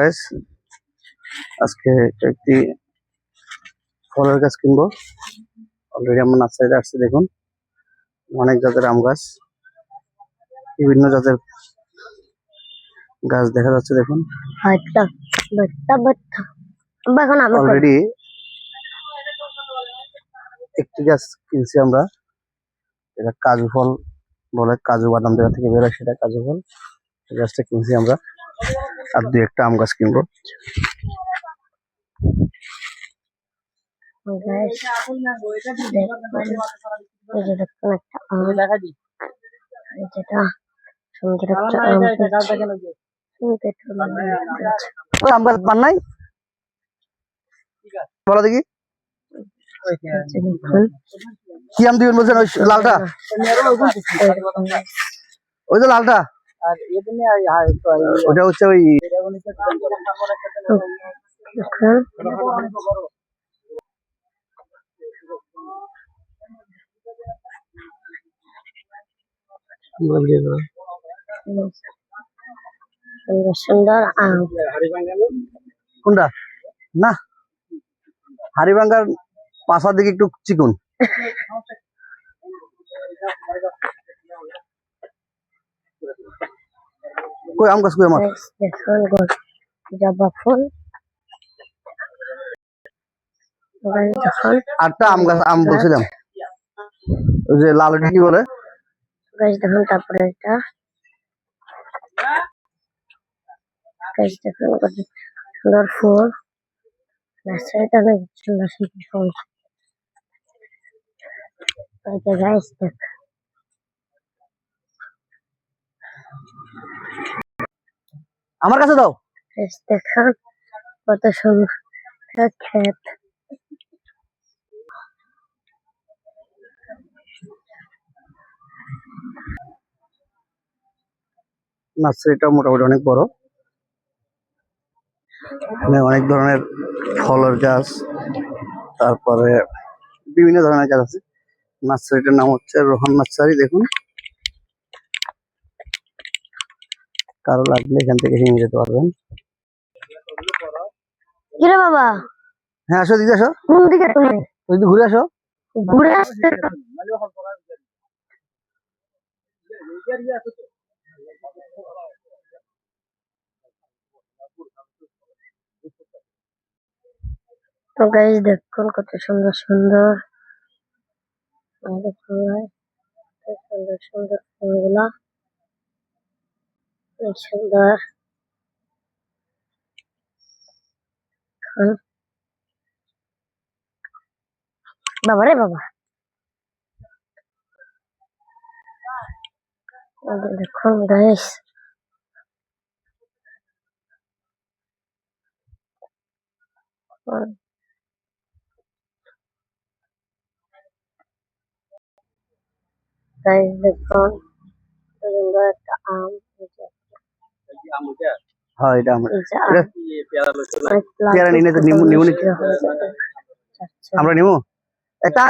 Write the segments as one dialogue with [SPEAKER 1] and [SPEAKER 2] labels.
[SPEAKER 1] Guys, আজকে একটি ফলের গাছ কিনবো। অলরেডি আমরা নার্সারিতে আসছি। দেখুন অনেক জাতের আম গাছ, বিভিন্ন জাতের গাছ দেখা যাচ্ছে। দেখুন অলরেডি একটি গাছ কিনছি আমরা, এটা কাজু ফল বলে, কাজু বাদাম যেটা থেকে বেরোয় সেটা কাজু ফল। এই গাছটা কিনছি আমরা, আর দুই একটা আম গাছ কিনবো। আম গাছ পান নাই, বলো দেখি কি আম দিবেন বলছেন? ওই লালটা, ওই যে লালটা, ওটা হচ্ছে ওই
[SPEAKER 2] সুন্দর আম।
[SPEAKER 1] কোনটা? না, হাড়িভাঙ্গার পাশার দিকে একটু চিকুন। কই আম গাছ কই আমার?
[SPEAKER 2] জবা ফুল,
[SPEAKER 1] আটটা আম গাছ, আম বলছিলাম ওই যে লাল কি বলে
[SPEAKER 2] গাছ দেখুন। তারপরে এটা গাছ দেখুন, কত সুন্দর ফুল। নার্সারিটা অনেক সুন্দর সুন্দর ফুল। গাছ দেখ,
[SPEAKER 1] আমার কাছে দাও।
[SPEAKER 2] গাছ দেখুন কত সুন্দর ক্ষেত।
[SPEAKER 1] নার্সারিটা মোটামুটি অনেক বড়, এখানে অনেক ধরনের ফলের গাছ, তারপরে বিভিন্ন ধরনের গাছ আছে। নার্সারিটার নাম হচ্ছে রোহান নার্সারি। দেখুন, কারো লাগলে এখান থেকে নিয়ে যেতে পারবেন।
[SPEAKER 2] কিরে বাবা?
[SPEAKER 1] হ্যাঁ আসো, দিদি আসো।
[SPEAKER 2] কোন দিকে তুমি?
[SPEAKER 1] ওই ঘুরে আসো।
[SPEAKER 2] ঘুরে আসছে তো গাছ দেখুন কত সুন্দর সুন্দর সুন্দর সুন্দর ফুলগুলা, অনেক সুন্দর। বাবা রে বাবা, দেখুন গাছ দেখুন সুন্দর একটা আম।
[SPEAKER 1] হ্যাঁ এটা আমার,
[SPEAKER 2] পেয়ারা নিয়ে
[SPEAKER 1] নিমু নাকি? আমরা নিমু একটা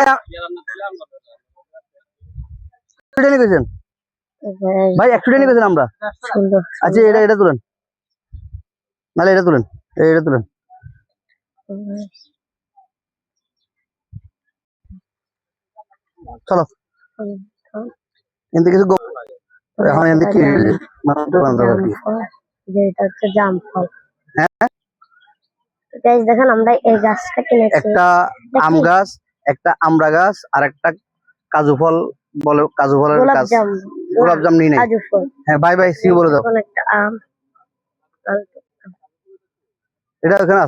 [SPEAKER 1] নিয়ে গেছেন ভাই, একটু নিয়ে গেছেন আমরা। আচ্ছা এটা এটা তুলেন, নাহলে এটা তুলেন, এটা তুলেন। চলো এনতে কিছু এখন এনতে কি
[SPEAKER 2] যেটা হচ্ছে জাম ফল।
[SPEAKER 1] হ্যাঁ
[SPEAKER 2] গাছ দেখেন, আমরা এই গাছটা কিনেছি।
[SPEAKER 1] একটা আম গাছ, একটা আমড়া গাছ, আর একটা কাজু ফল বলে, কাজু ফলের গাছ। গোলাপ জাম নিয়ে নেই।
[SPEAKER 2] কাজু ফল।
[SPEAKER 1] হ্যাঁ বাই বাই, সি বলে দাও।
[SPEAKER 2] একটা আম,
[SPEAKER 1] এটা ওখানে আছে।